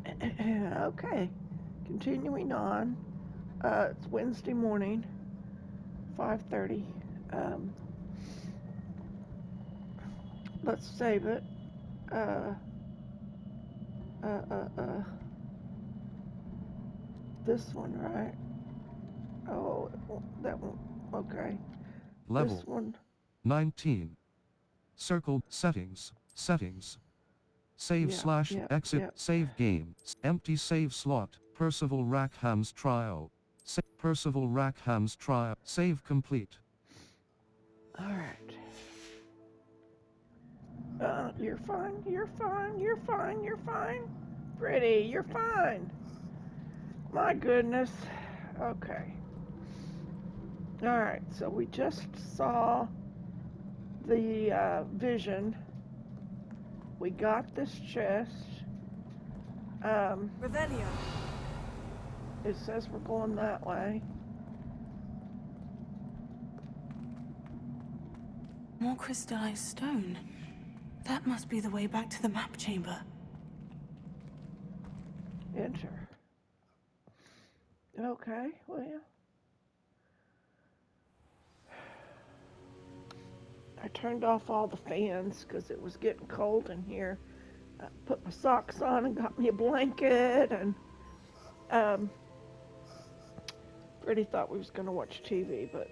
Okay, continuing on. It's Wednesday morning, 5:30. Um, let's save it. Uh, uh, uh, uh, this one, right? Oh, that one. Okay. This Level one. 19. Circle settings. Settings. Save Yep, slash yep, exit. yep. Save game. Empty save slot. Percival Rackham's trial. Percival Rackham's trial. Save complete. All right. You're fine. You're fine. You're fine. You're fine. Pretty, you're fine. My goodness. Okay. All right. So we just saw the vision. We got this chest. Um, Revelio. it says we're going that way. More crystallized stone. That must be the way back to the map chamber. Enter. Okay, well, I turned off all the fans because it was getting cold in here. I put my socks on and got me a blanket, and um, Freddie thought we was gonna watch TV, but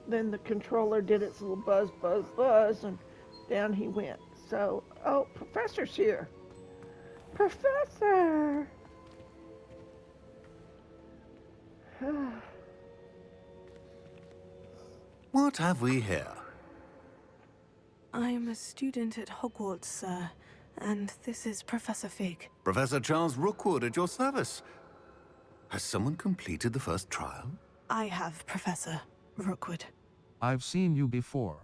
then the controller did its little buzz, buzz, buzz, and down he went. So, oh, Professor's here. Professor! What have we here? I'm a student at Hogwarts, sir, and this is Professor Fig. Professor Charles Rookwood at your service. Has someone completed the first trial? I have, Professor Rookwood. I've seen you before.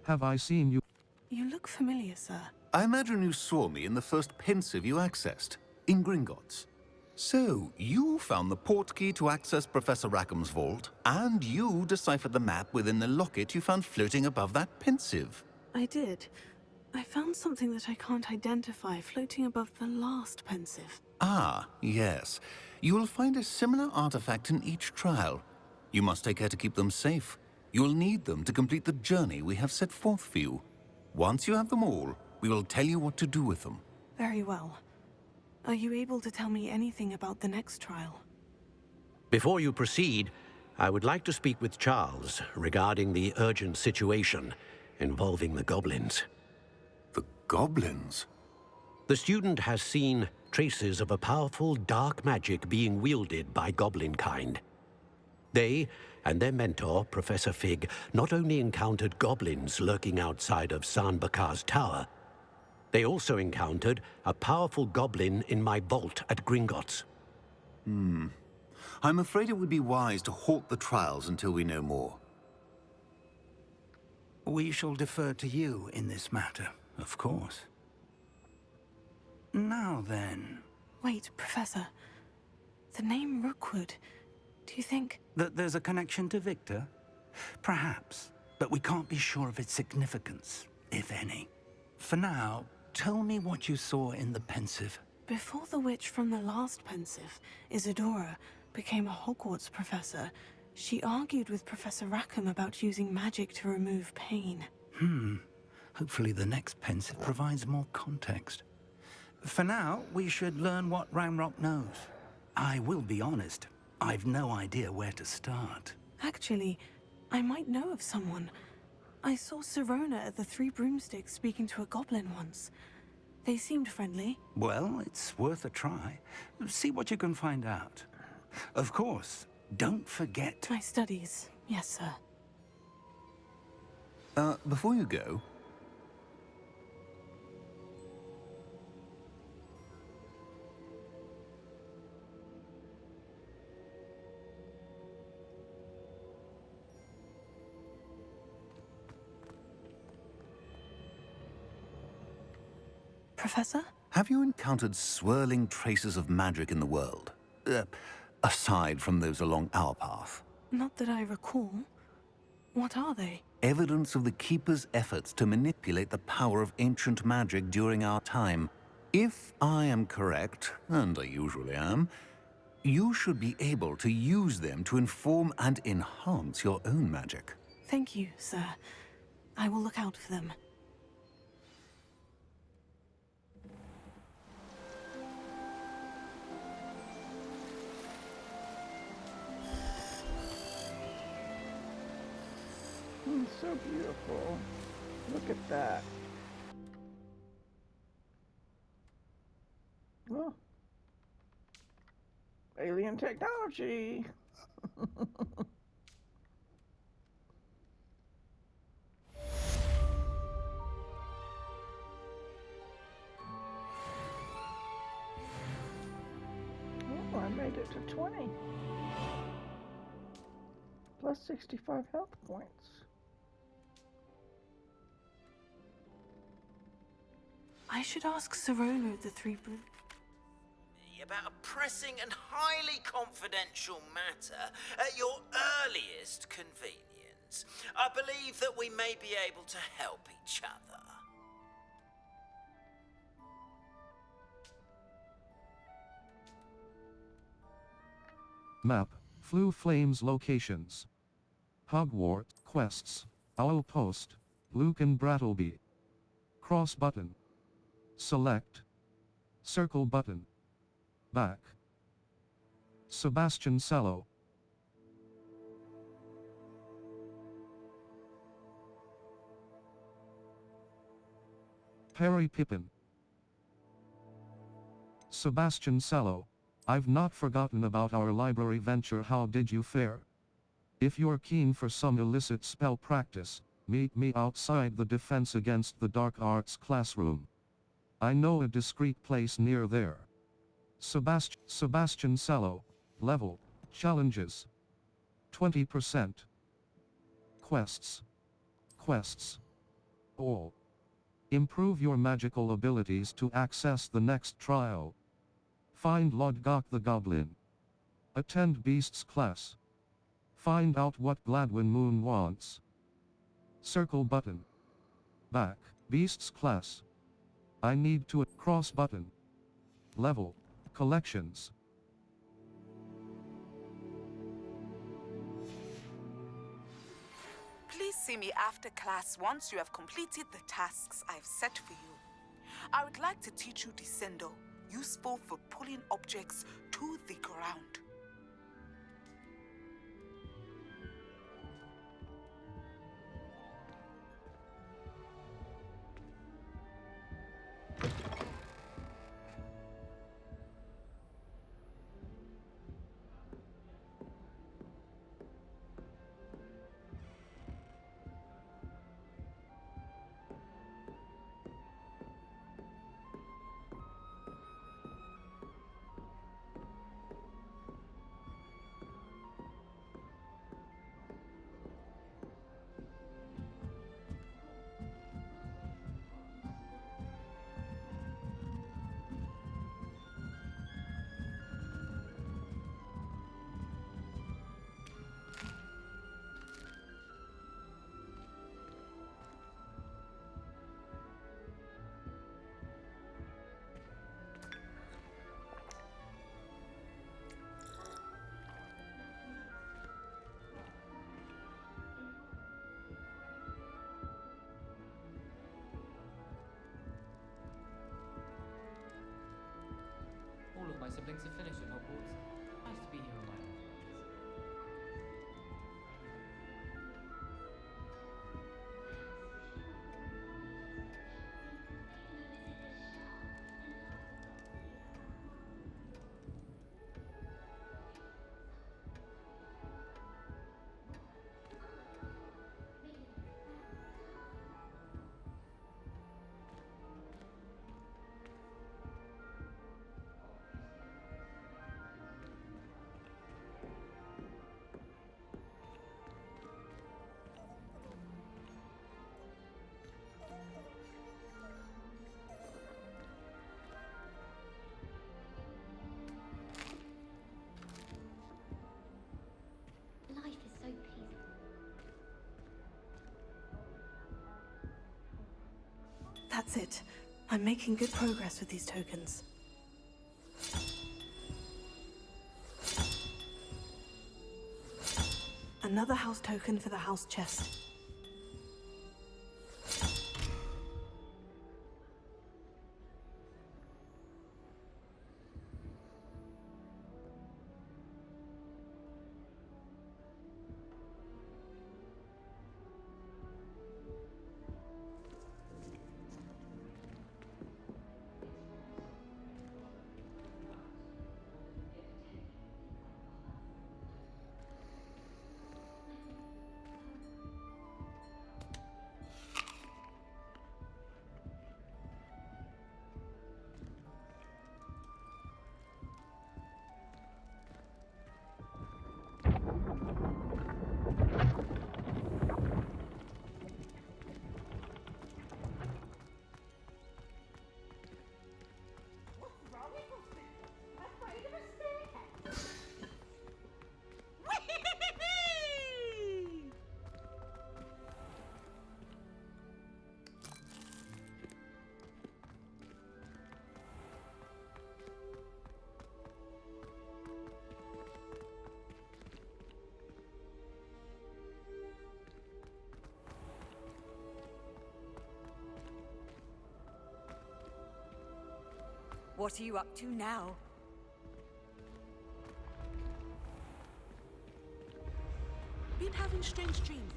Have I seen you? You look familiar, sir. I imagine you saw me in the first pensive you accessed, in Gringotts. So, you found the portkey to access Professor Rackham's vault, and you deciphered the map within the locket you found floating above that pensive. I did. I found something that I can't identify floating above the last pensive. Ah, yes. You will find a similar artifact in each trial. You must take care to keep them safe. You'll need them to complete the journey we have set forth for you. Once you have them all, we will tell you what to do with them. Very well. Are you able to tell me anything about the next trial? Before you proceed, I would like to speak with Charles regarding the urgent situation involving the goblins. The goblins? The student has seen traces of a powerful dark magic being wielded by goblin kind. They and their mentor, Professor Fig, not only encountered goblins lurking outside of San Bakar's tower, they also encountered a powerful goblin in my vault at Gringotts. I'm afraid it would be wise to halt the trials until we know more. We shall defer to you in this matter, of course. Now then... Wait, Professor. The name Rookwood, do you think... That there's a connection to Victor? Perhaps, but we can't be sure of its significance, if any. For now, tell me what you saw in the pensive. Before the witch from the last pensive, Isadora, became a Hogwarts professor, she argued with Professor Rackham about using magic to remove pain. Hopefully the next pensive provides more context. For now, we should learn what Ranrock knows. I will be honest, I've no idea where to start. Actually, I might know of someone. I saw Sirona at the Three Broomsticks speaking to a goblin once. They seemed friendly. Well, it's worth a try. See what you can find out. Of course, don't forget... My studies, yes, sir. Before you go... Professor? Have you encountered swirling traces of magic in the world? Aside from those along our path? Not that I recall. What are they? evidence of the Keeper's efforts to manipulate the power of ancient magic during our time. If I am correct, and I usually am, you should be able to use them to inform and enhance your own magic. Thank you, sir. I will look out for them. So beautiful. Look at that. Oh. Alien technology. Oh, I made it to 20. Plus 65 health points. I should ask Sirona of the Three Blue. About a pressing and highly confidential matter at your earliest convenience. I believe that we may be able to help each other. Map, Flu Flames locations. Hogwarts, quests, Owl Post, Luke and Brattleby. Cross button. Select. Circle button. Back. Sebastian Sallow. Harry Pippin. Sebastian Sallow. I've not forgotten about our library venture. How did you fare? If you're keen for some illicit spell practice, meet me outside the Defense Against the Dark Arts classroom. I know a discreet place near there. Sebastian Sallow. Level. Challenges. 20%. Quests. All. Improve your magical abilities to access the next trial. Find Lodgok the Goblin. Attend Beast's class. Find out what Gladwin Moon wants. Circle button. Back. Beast's class. I need to cross button. Level. Collections. Please see me after class once you have completed the tasks I've set for you. I would like to teach you Descendo, useful for pulling objects to the ground. All of my siblings have finished at Hogwarts. Nice to be here on my own. That's it. I'm making good progress with these tokens. Another house token for the house chest. What are you up to now? Been having strange dreams.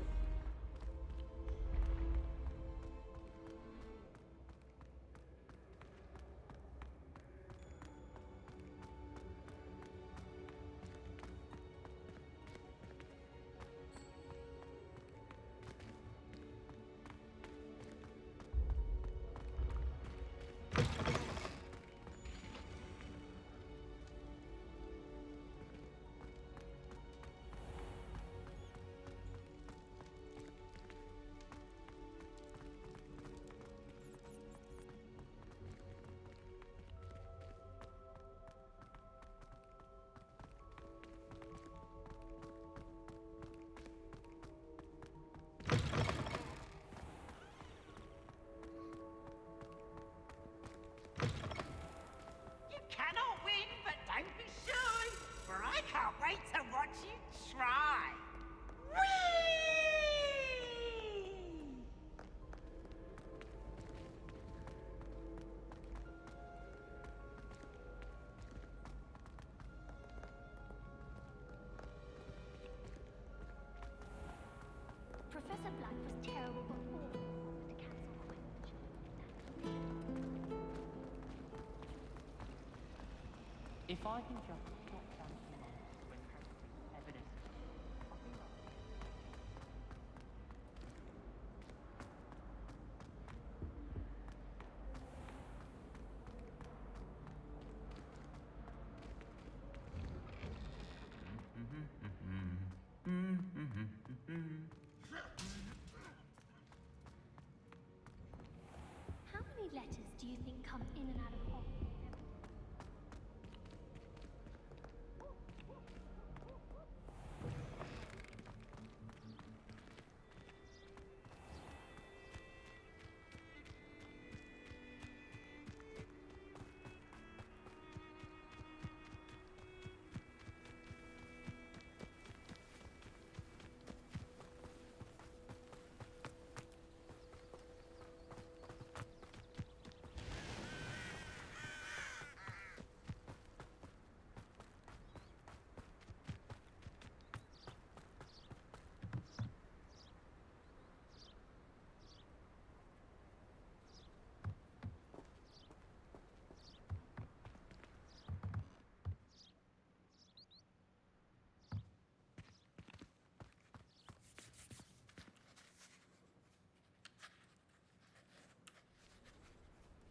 Cannot win, but don't be shy, for I can't wait to watch you try. Whee! Professor Black was terrible but awful to cancel Quidditch. If I can just stop down to when evidence, I'll be right. How many letters do you think come in and out of Hogwarts?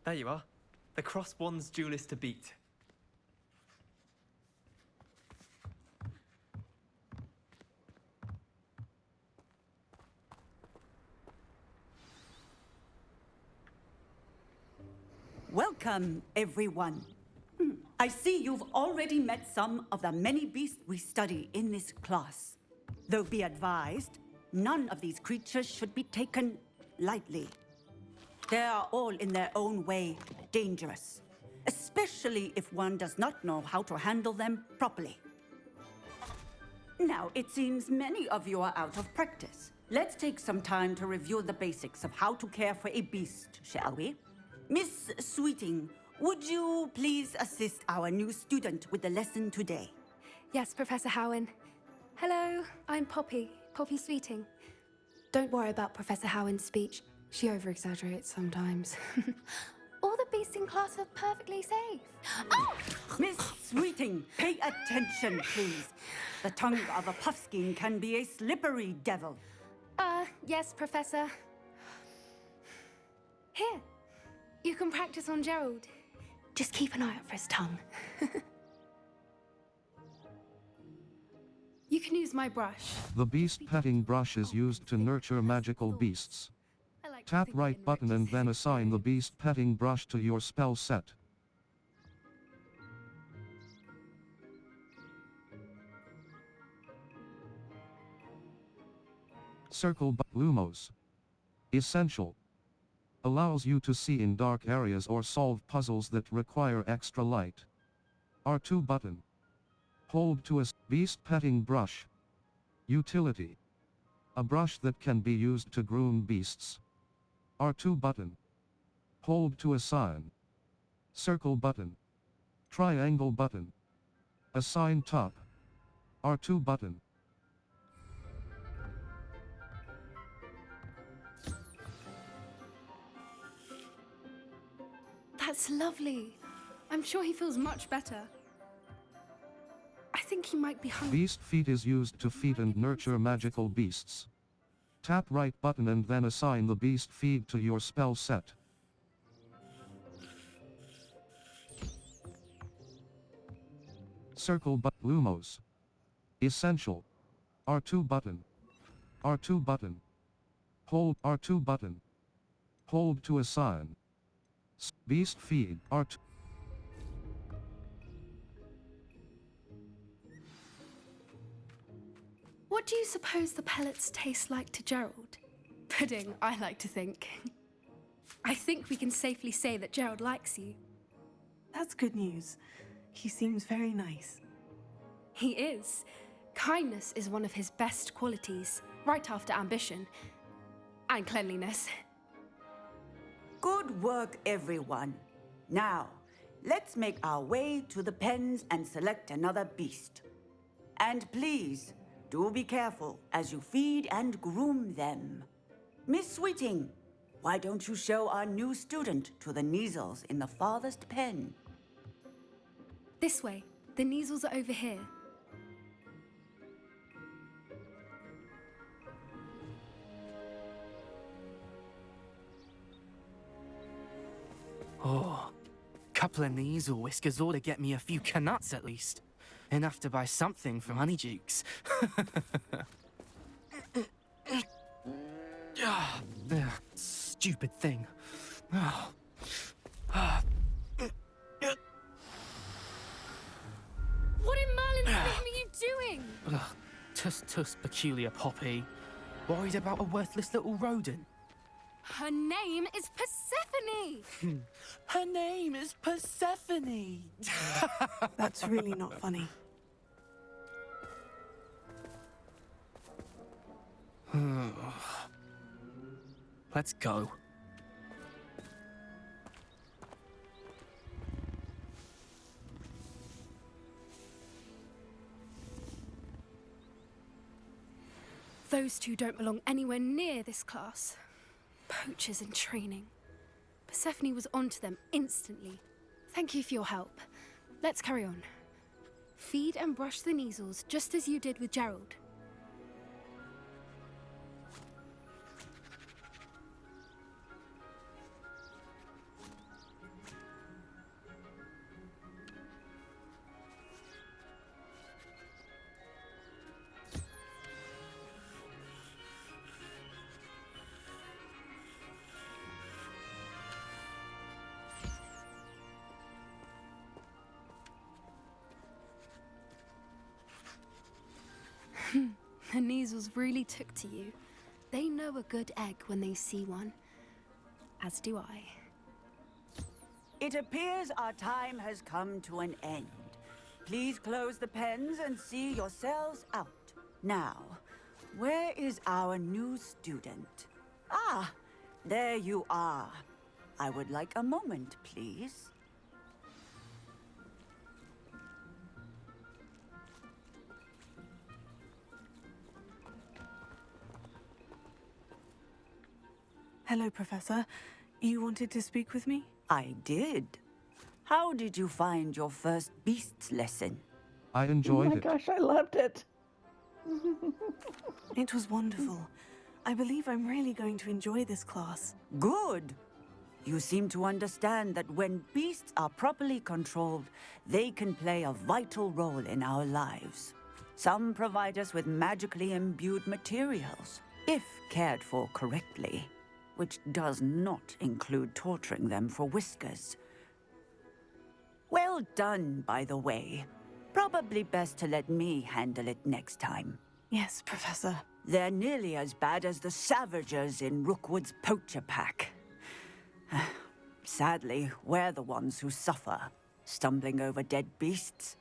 There you are. The cross-wands duelist to beat. Welcome, everyone. I see you've already met some of the many beasts we study in this class. Though be advised, none of these creatures should be taken lightly. They are all in their own way dangerous, especially if one does not know how to handle them properly. Now, it seems many of you are out of practice. Let's take some time to review the basics of how to care for a beast, shall we? Miss Sweeting, would you please assist our new student with the lesson today? Yes, Professor Howen. Hello, I'm Poppy Sweeting. Don't worry about Professor Howen's speech. She over-exaggerates sometimes. All the beasts in class are perfectly safe. Oh! Miss Sweeting, pay attention, please. The tongue of a puffskein can be a slippery devil. Yes, Professor. Here, you can practice on Gerald. Just keep an eye out for his tongue. You can use my brush. The beast petting brush is used to nurture magical beasts. Tap right button and then assign the beast petting brush to your spell set. Circle Lumos. Essential. Allows you to see in dark areas or solve puzzles that require extra light. R2 button. Hold to a beast petting brush. Utility. A brush that can be used to groom beasts. R2 button. Hold to assign. Circle button. Triangle button. Assign top. R2 button. That's lovely. I'm sure he feels much better. I think he might be hungry. Beast feed is used to feed and nurture magical beasts. Tap right button and then assign the beast feed to your spell set. Circle Lumos. Essential. R2 button. R2 button. Hold R2 button. Hold to assign. Beast feed R2. What do you suppose the pellets taste like to Gerald? Pudding, I like to think. I think we can safely say that Gerald likes you. That's good news. He seems very nice. He is. Kindness is one of his best qualities, right after ambition. And cleanliness. Good work, everyone. Now, let's make our way to the pens and select another beast. And please, do be careful as you feed and groom them. Miss Sweeting, why don't you show our new student to the Neasels in the farthest pen? This way. The Neasels are over here. Oh, couple of Neasel whiskers ought to get me a few canuts at least. Enough to buy something from Honeydukes. Stupid thing. Oh. What in Merlin's name are you doing? Tuss, peculiar Poppy. Worried about a worthless little rodent? Her name is Persephone! Her name is Persephone! That's really not funny. Let's go. Those two don't belong anywhere near this class. Poachers in training. Persephone was onto them instantly. Thank you for your help. Let's carry on. Feed and brush the Neasels just as you did with Gerald. The Neasels really took to you. They know a good egg when they see one. As do I. It appears our time has come to an end. Please close the pens and see yourselves out. Now, where is our new student? Ah, there you are. I would like a moment, please. Hello, Professor. You wanted to speak with me? I did. How did you find your first beasts lesson? I enjoyed Oh my it. gosh, I loved it. It was wonderful. I believe I'm really going to enjoy this class. Good. You seem to understand that when beasts are properly controlled, they can play a vital role in our lives. Some provide us with magically imbued materials, if cared for correctly, which does not include torturing them for whiskers. Well done, by the way. Probably best to let me handle it next time. Yes, Professor. They're nearly as bad as the Savagers in Rookwood's poacher pack. Sadly, we're the ones who suffer, stumbling over dead beasts.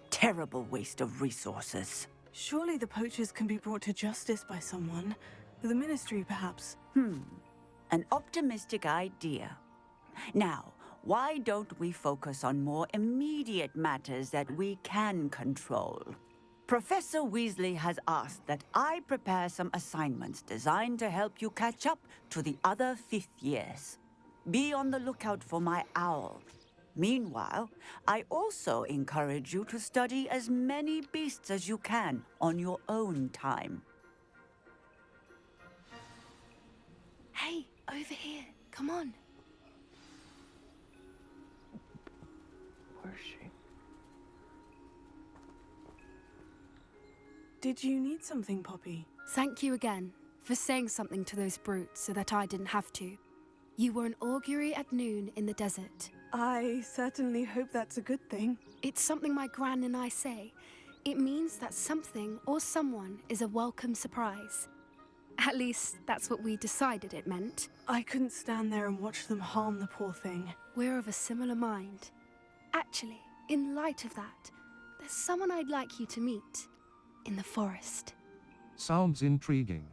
Terrible waste of resources. Surely the poachers can be brought to justice by someone. The Ministry, perhaps. An optimistic idea. Now, why don't we focus on more immediate matters that we can control? Professor Weasley has asked that I prepare some assignments designed to help you catch up to the other fifth years. Be on the lookout for my owl. Meanwhile, I also encourage you to study as many beasts as you can on your own time. Hey, over here. Come on. Where's she? Did you need something, Poppy? Thank you again for saying something to those brutes so that I didn't have to. You were an augury at noon in the desert. I certainly hope that's a good thing. It's something my gran and I say. It means that something or someone is a welcome surprise. At least, that's what we decided it meant. I couldn't stand there and watch them harm the poor thing. We're of a similar mind. Actually, in light of that, there's someone I'd like you to meet. In the forest. Sounds intriguing.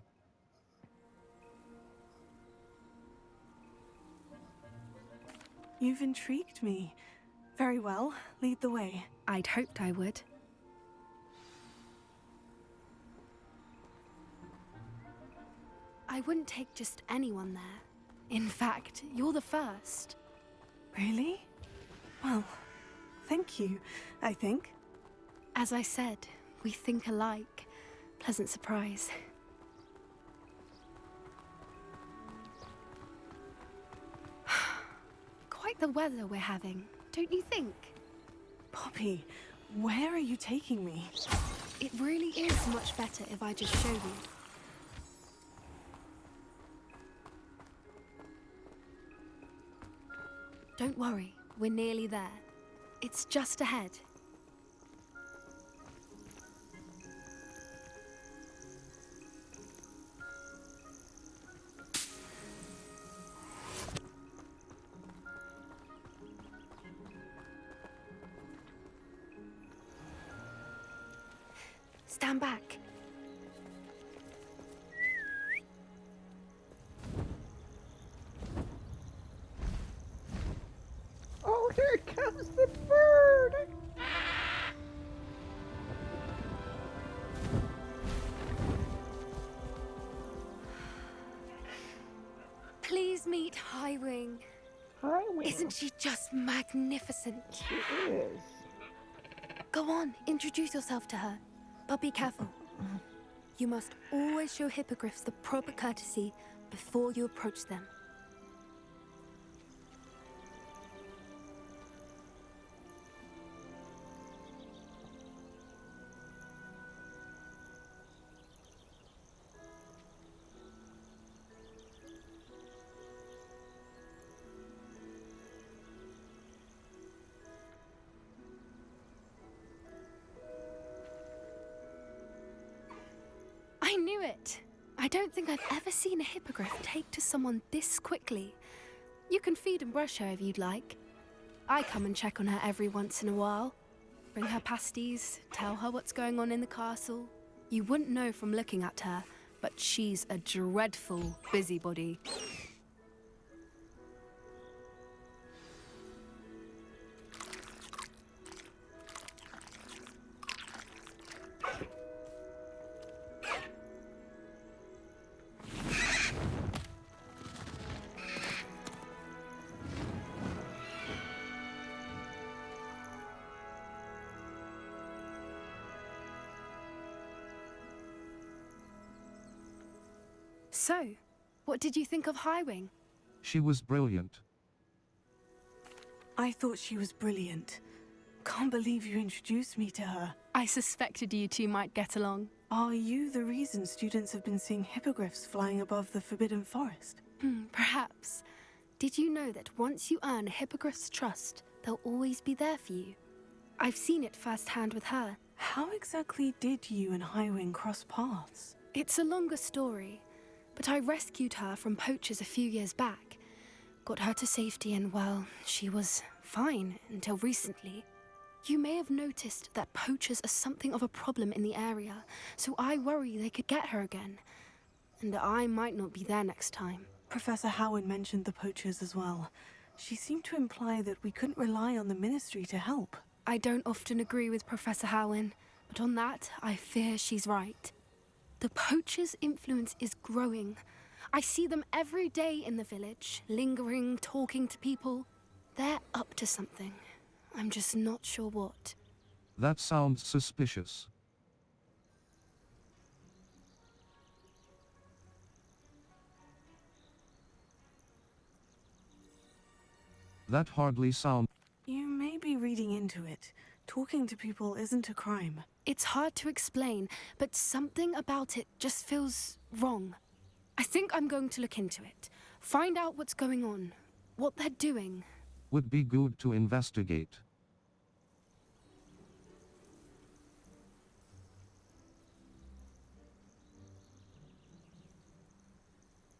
You've intrigued me. Very well, lead the way. I'd hoped I would. I wouldn't take just anyone there. In fact, you're the first. Really? Well, thank you, I think. As I said, we think alike. Pleasant surprise. Quite the weather we're having, don't you think? Poppy, where are you taking me? It really is much better if I just show you. Don't worry, we're nearly there. It's just ahead. Stand back. Oh, here comes the bird! Please meet Highwing. Highwing? Isn't she just magnificent? She is. Go on, introduce yourself to her. But be careful. You must always show hippogriffs the proper courtesy before you approach them. I knew it! I don't think I've ever seen a hippogriff take to someone this quickly. You can feed and brush her if you'd like. I come and check on her every once in a while. Bring her pasties, tell her what's going on in the castle. You wouldn't know from looking at her, but she's a dreadful busybody. So, what did you think of Highwing? She was brilliant. I thought she was brilliant. Can't believe you introduced me to her. I suspected you two might get along. Are you the reason students have been seeing hippogriffs flying above the Forbidden Forest? Perhaps. Did you know that once you earn a hippogriff's trust, they'll always be there for you? I've seen it firsthand with her. How exactly did you and Highwing cross paths? It's a longer story, but I rescued her from poachers a few years back. Got her to safety and, well, she was fine until recently. You may have noticed that poachers are something of a problem in the area, so I worry they could get her again. And I might not be there next time. Professor Howard mentioned the poachers as well. She seemed to imply that we couldn't rely on the Ministry to help. I don't often agree with Professor Howin, but on that, I fear she's right. The poachers' influence is growing. I see them every day in the village, lingering, talking to people. They're up to something. I'm just not sure what. That sounds suspicious. That hardly sounds... You may be reading into it. Talking to people isn't a crime. It's hard to explain, but something about it just feels wrong. I think I'm going to look into it. Find out what's going on, what they're doing. Would be good to investigate.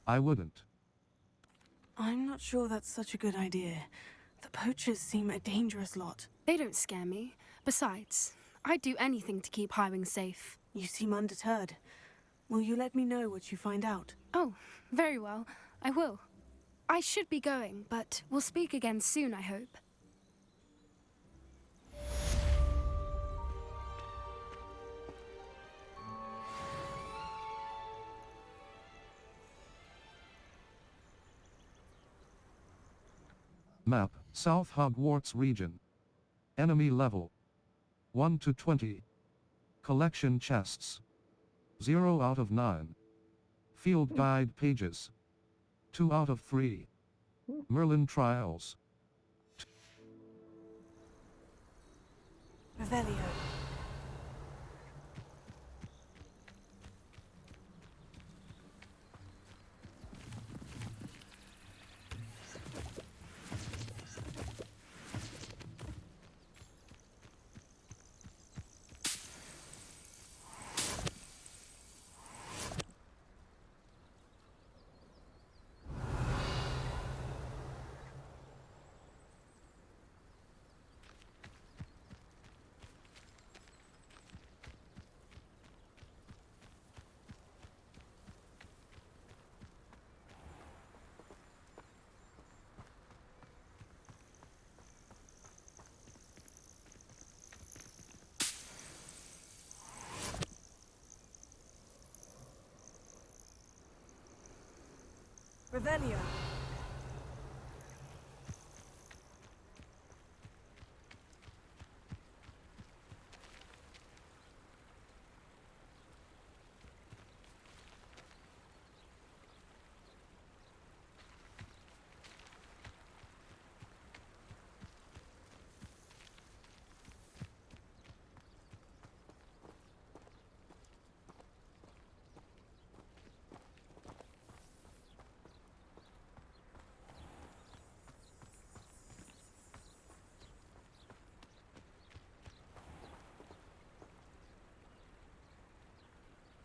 I wouldn't. I'm not sure that's such a good idea. The poachers seem a dangerous lot. They don't scare me. Besides, I'd do anything to keep Highwing safe. You seem undeterred. Will you let me know what you find out? Oh, very well. I will. I should be going, but we'll speak again soon, I hope. Map, South Hogwarts region. Enemy level. 1 to 20. Collection chests. 0 out of 9. Field guide pages. 2 out of 3. Merlin trials. Revelio. Revelio.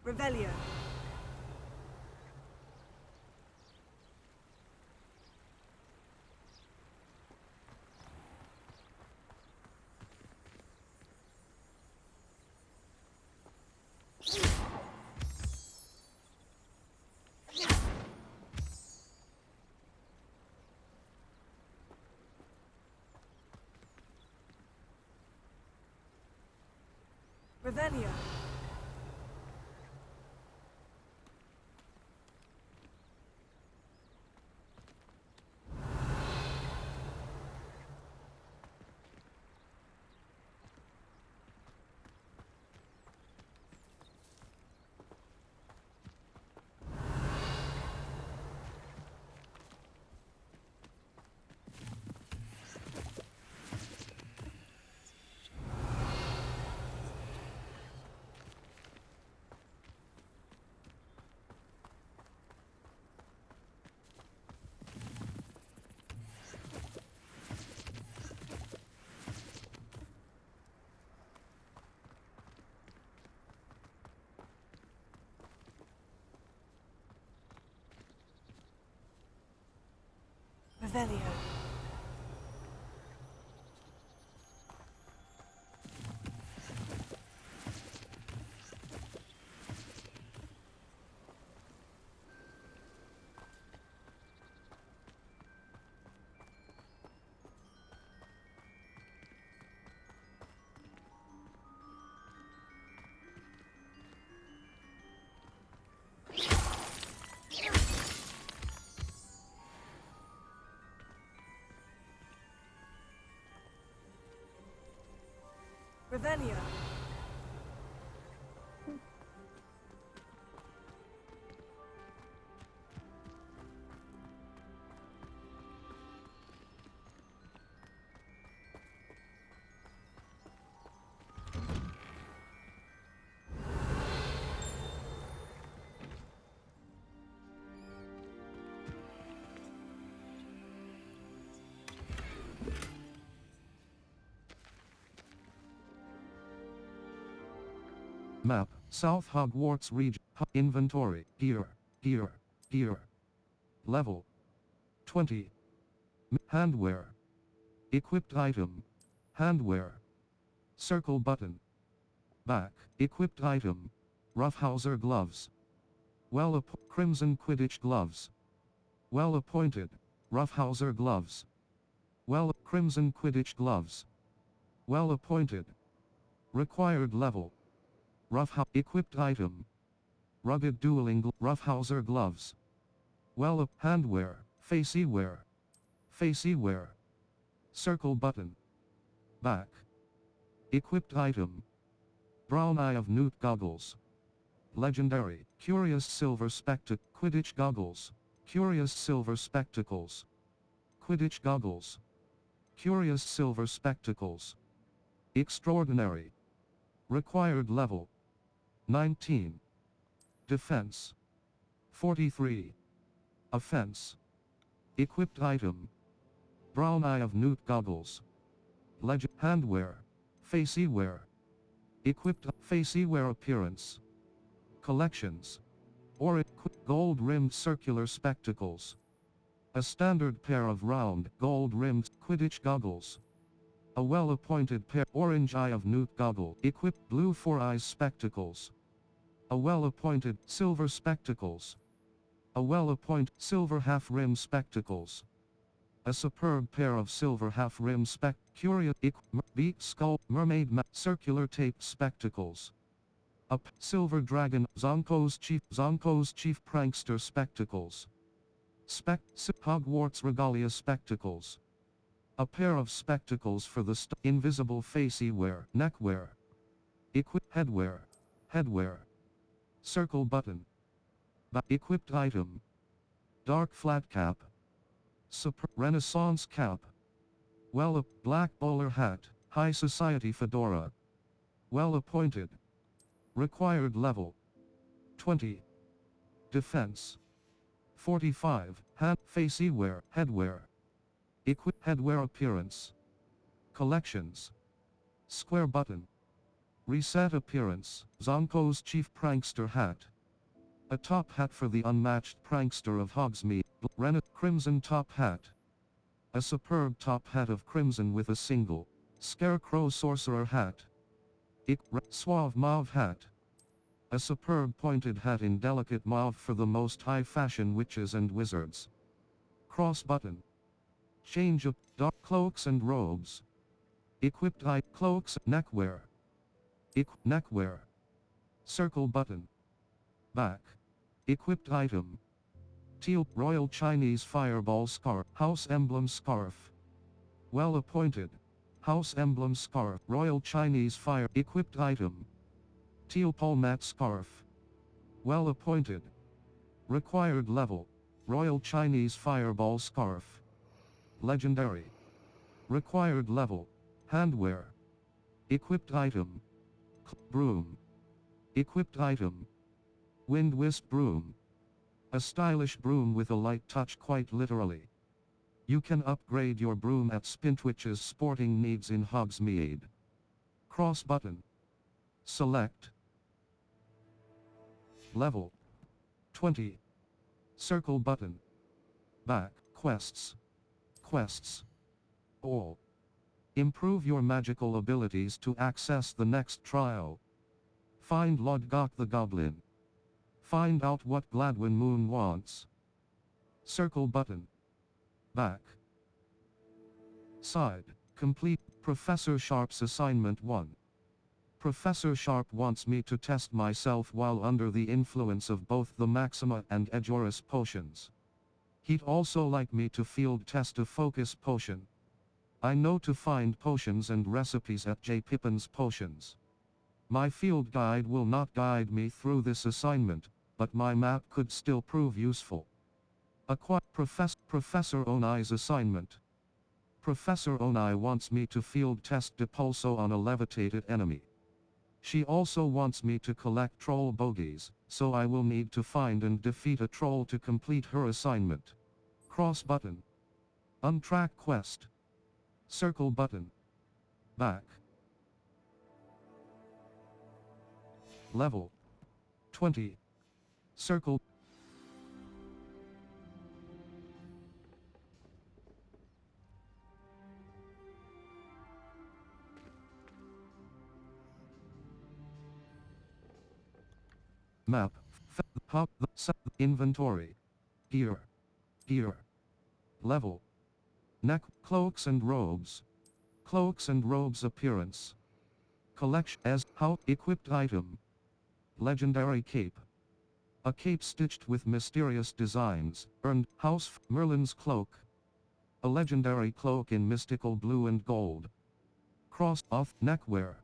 Revelio. Revelio. Revelio. Revelio. Map, South Hogwarts region. Inventory, gear, gear, gear. Level 20. Handwear. Equipped item. Handwear. Circle button. Back, equipped item. Roughhouser gloves. Crimson Quidditch gloves. Well appointed, Roughhouser gloves. Crimson Quidditch gloves. Well appointed. Required level. Equipped item. Rugged dueling Roughhouser gloves. Handwear, facey wear. Facey wear. Circle button. Back. Equipped item. Brown Eye of Newt goggles. Legendary, Curious Silver Quidditch goggles. Curious Silver spectacles. Quidditch goggles. Curious Silver spectacles. Extraordinary. Required level. 19. Defense. 43. Offense. Equipped item. Brown Eye of Newt goggles. Handwear. Facey wear. Equipped facey wear appearance. Collections. Gold-rimmed circular spectacles. A standard pair of round, gold-rimmed Quidditch goggles. A well-appointed pair Orange Eye of Newt goggle. Equipped blue Four Eyes spectacles. A well-appointed silver spectacles. A well-appointed silver half-rim spectacles. A superb pair of silver half-rim curious beak skull mermaid circular taped spectacles. A silver dragon Zonko's chief prankster spectacles. Hogwarts regalia spectacles. A pair of spectacles for the invisible facey wear neckwear. Headwear. Headwear. Circle button. Equipped item. Dark flat cap. Renaissance cap. Black bowler hat, high society fedora. Well appointed. Required level. 20. Defense. 45. Facey wear, headwear. Headwear appearance. Collections. Square button. Reset appearance, Zonko's chief prankster hat. A top hat for the unmatched prankster of Hogsmeade, crimson top hat. A superb top hat of crimson with a single, scarecrow sorcerer hat. Suave mauve hat. A superb pointed hat in delicate mauve for the most high-fashion witches and wizards. Cross button. Change of dark cloaks and robes. Equipped cloaks, neckwear. Neckwear. Circle button. Back. Equipped item. Teal Royal Chinese Fireball Scarf. House Emblem Scarf. Well appointed. House Emblem Scarf. Royal Chinese Fire. Equipped item. Teal Palmat Scarf. Well appointed. Required level. Royal Chinese Fireball Scarf. Legendary. Required level. Handwear. Equipped item. Broom. Equipped item. Wind Wisp Broom. A stylish broom with a light touch, quite literally. You can upgrade your broom at Spintwitch's sporting needs in Hogsmeade. Cross button. Select. Level. 20. Circle button. Back. Quests. Quests. All. Improve your magical abilities to access the next trial. Find Lodgok the Goblin. Find out what Gladwin Moon wants. Circle button. Back. Side. Complete. Professor Sharp's assignment 1. Professor Sharp wants me to test myself while under the influence of both the Maxima and Ejoris potions. He'd also like me to field test a focus potion. I know to find potions and recipes at J. Pippin's Potions. My field guide will not guide me through this assignment, but my map could still prove useful. Acquire Professor Onai's assignment. Professor Onai wants me to field test Depulso on a levitated enemy. She also wants me to collect troll bogies, so I will need to find and defeat a troll to complete her assignment. Cross button. Untrack quest. Circle button. Back. Level. 20. Circle. Map. Inventory. Gear. Gear. Level. Neck. Cloaks and robes. Cloaks and robes appearance. Collection as how equipped item. Legendary cape. A cape stitched with mysterious designs, earned House Merlin's cloak. A legendary cloak in mystical blue and gold. Cross off neckwear.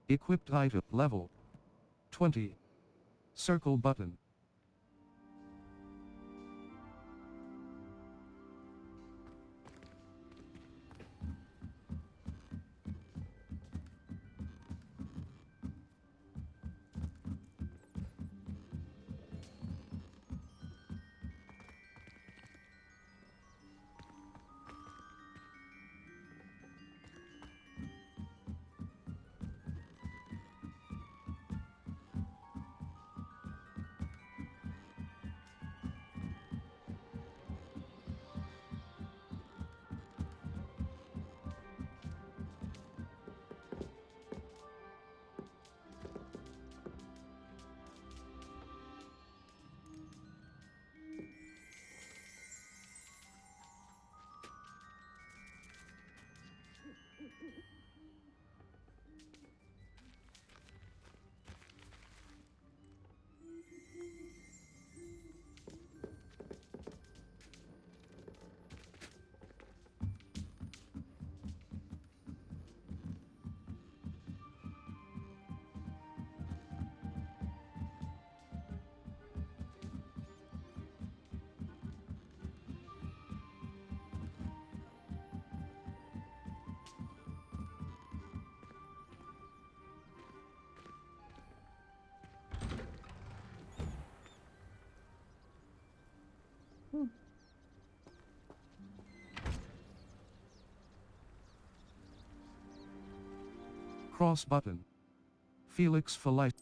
Equipped item level 20. Circle button. Cross button. Felix Felice.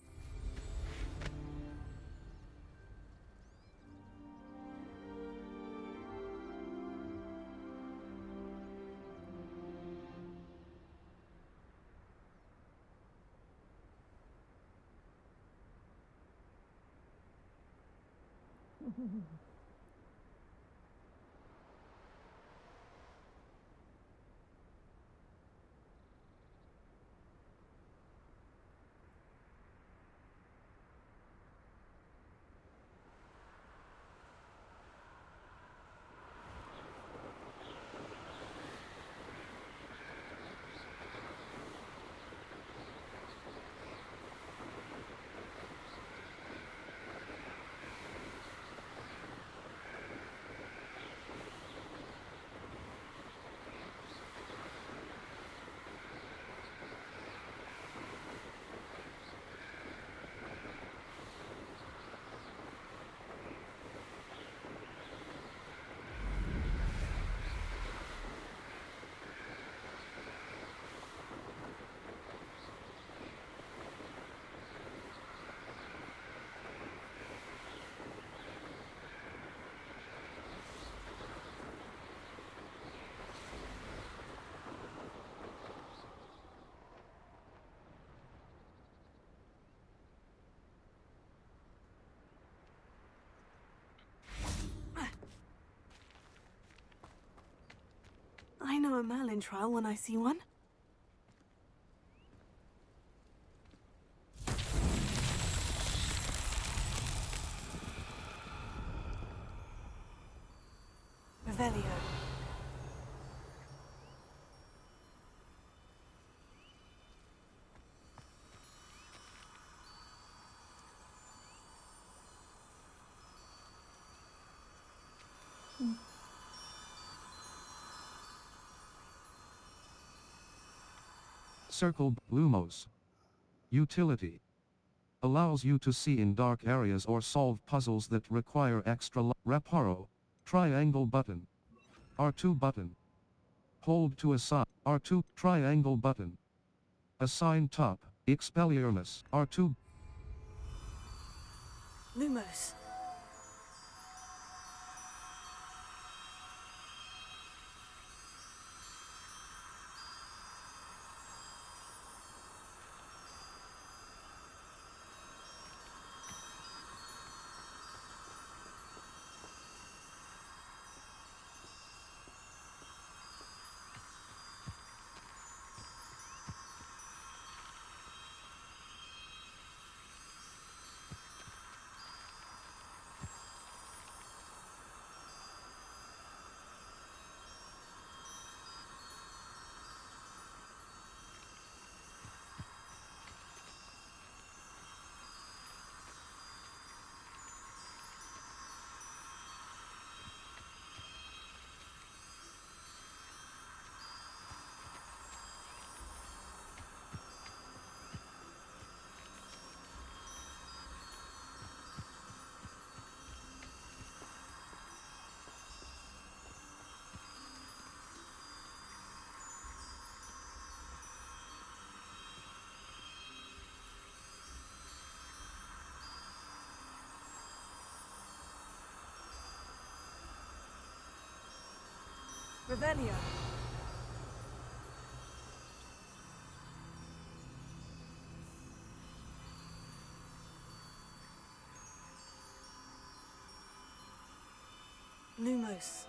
I know a Merlin trial when I see one. Revelio. Circle Lumos. Utility. Allows you to see in dark areas or solve puzzles that require extra Reparo. Triangle button. R2 button. Hold to assign. R2 triangle button. Assign top. Expelliarmus. R2. Lumos. Revelio. Lumos.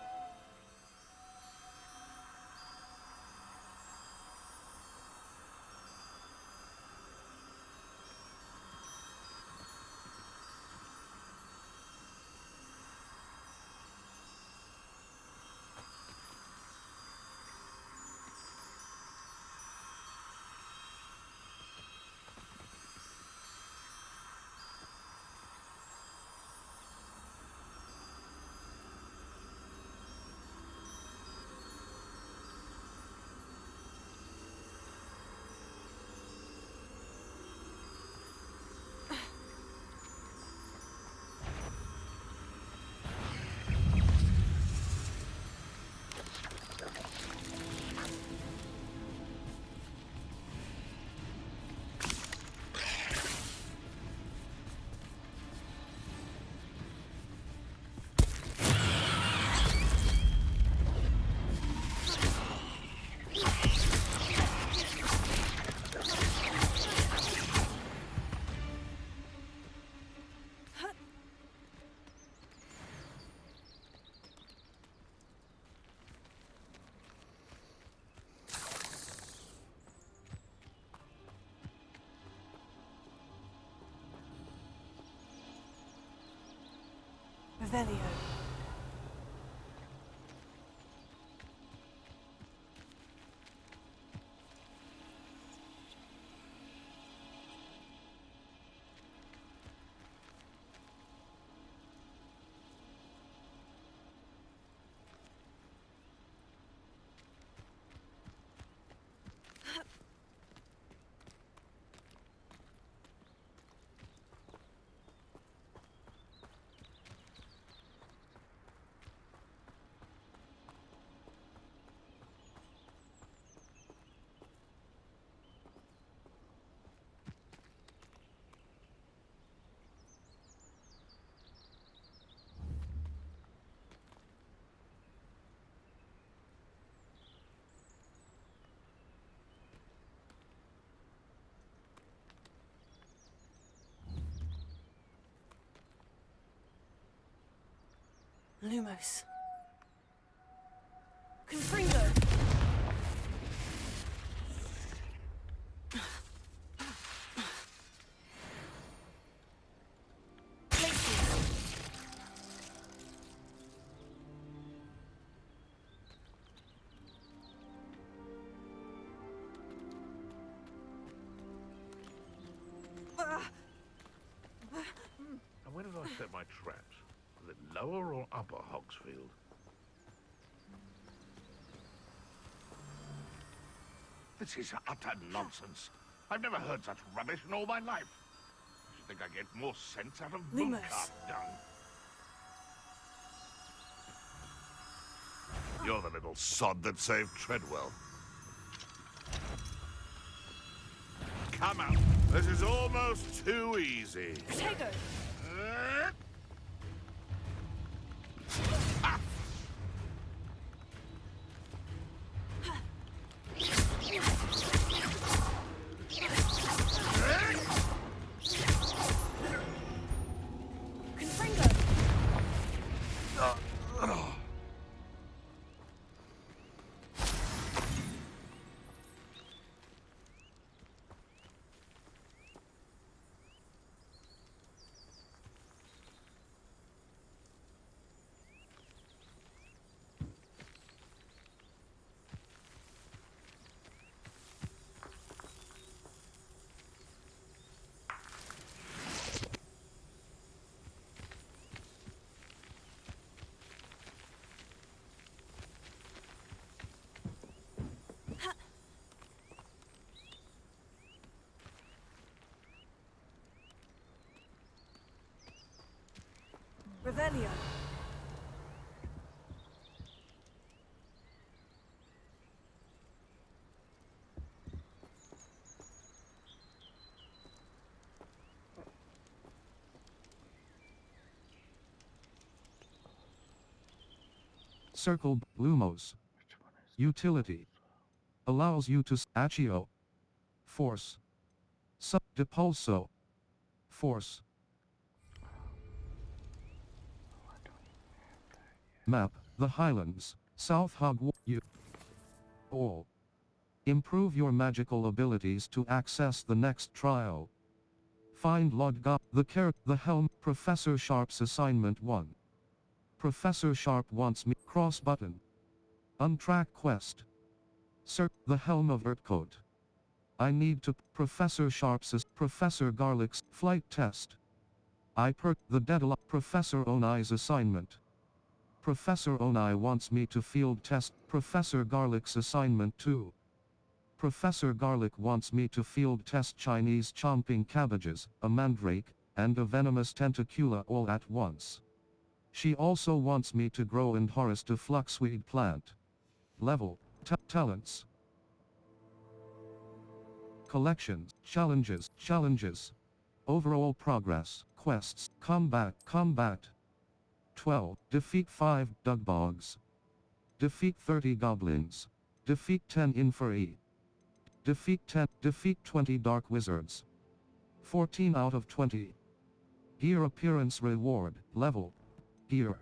Revelio. Lumos. Confringo! where did I set my traps? Was it lower or upper Hogsfield? This is utter nonsense. I've never heard such rubbish in all my life. I should think I get more sense out of Lumos. bootcart dung. You're the little sod that saved Treadwell. Come out. This is almost too easy. Potato! Revelio. Circle Lumos. Utility. Allows you to Accio. Force. Sub Depulso. Force. Map, the Highlands, South Hogwarts. All. Improve your magical abilities to access the next trial. Find Lodgok, the helm, Professor Sharp's assignment 1. Professor Sharp wants me, cross button. Untrack quest. Sir, the helm of Urtcote. I need to, Professor Sharp's, Professor Garlick's, flight test. The Daedalus, Professor Onai's assignment. Professor Onai wants me to field test, Professor Garlick's assignment 2. Professor Garlick wants me to field test Chinese chomping cabbages, a mandrake, and a venomous tentacula all at once. She also wants me to grow and harvest a fluxweed plant. Level, talents. Collections, challenges. Overall progress, quests, combat. 12. Defeat 5 Dugbogs. Defeat 30 goblins. Defeat 10 Inferi. Defeat 20 dark wizards. 14 out of 20. Gear appearance reward, level. Gear.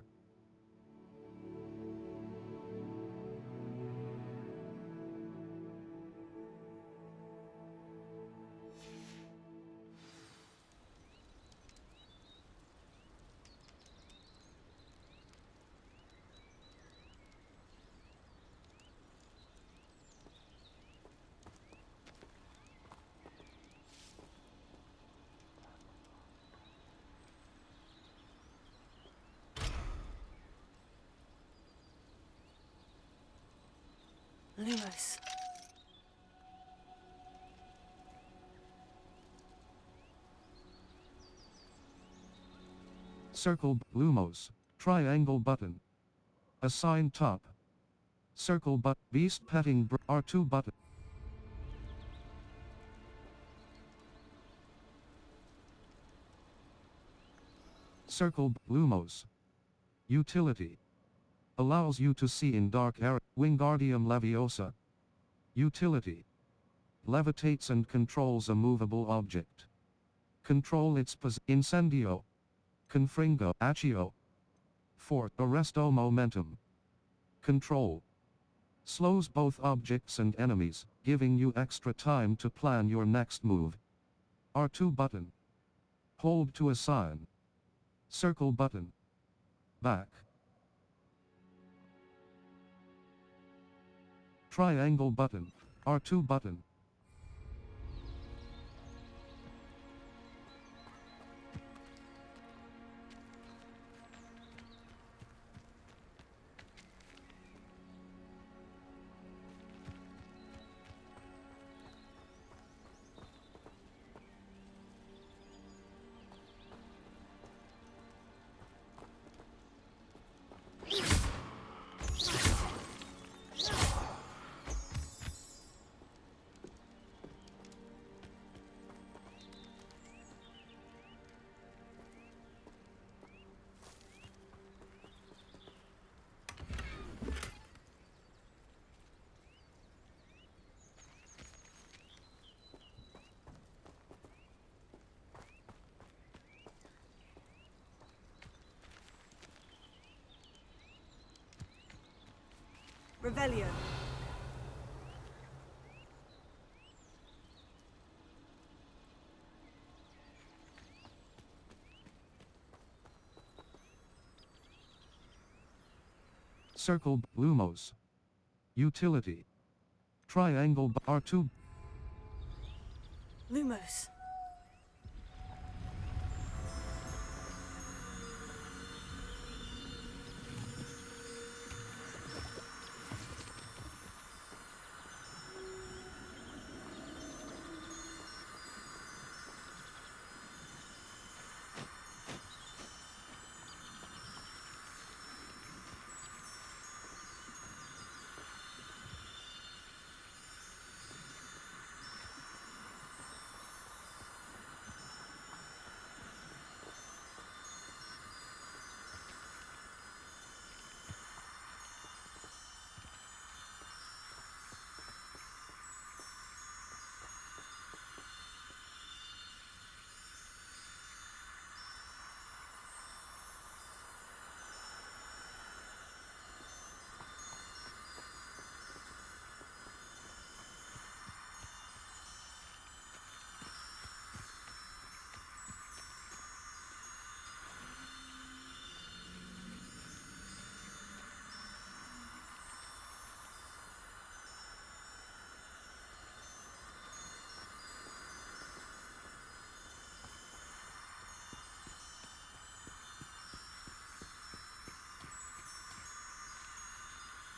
Lumos. Circle Lumos. Triangle button. Assign top. Circle beast petting R2 button. Circle Lumos. Utility. Allows you to see in dark area. Wingardium Leviosa. Utility. Levitates and controls a movable object. Control its Incendio. Confringo. Accio. 4. Arresto momentum. Control. Slows both objects and enemies, giving you extra time to plan your next move. R2 button. Hold to assign. Circle button. Back. Triangle button. R2 button. Revelio. Circle Lumos. Utility. Triangle R2. Lumos.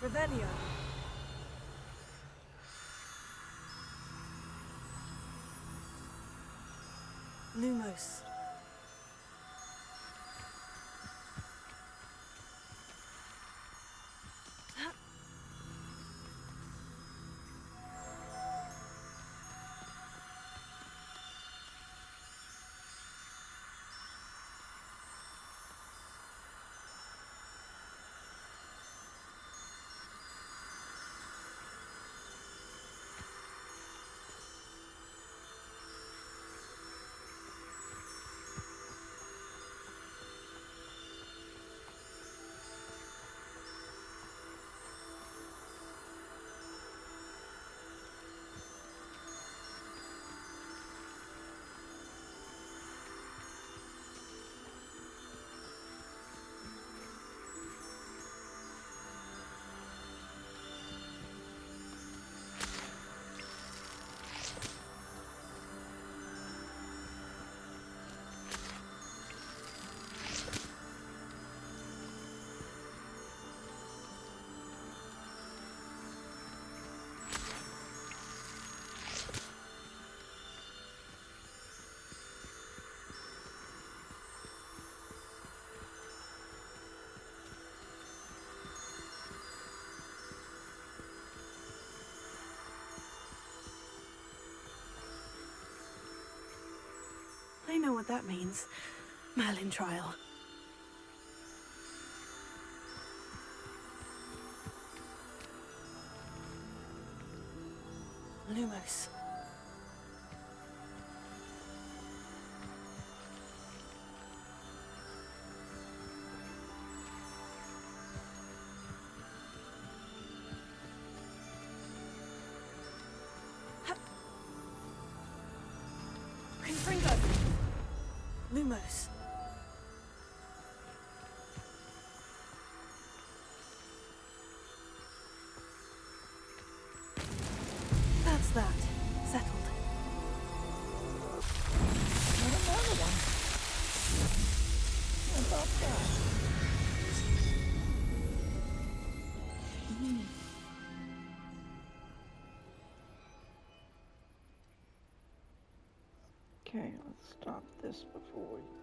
Revelio. Lumos. I know what that means. Merlin trial. Lumos. Confringo. Lumos. That's that. Settled. Not another one. How about that? Okay, let's stop this before we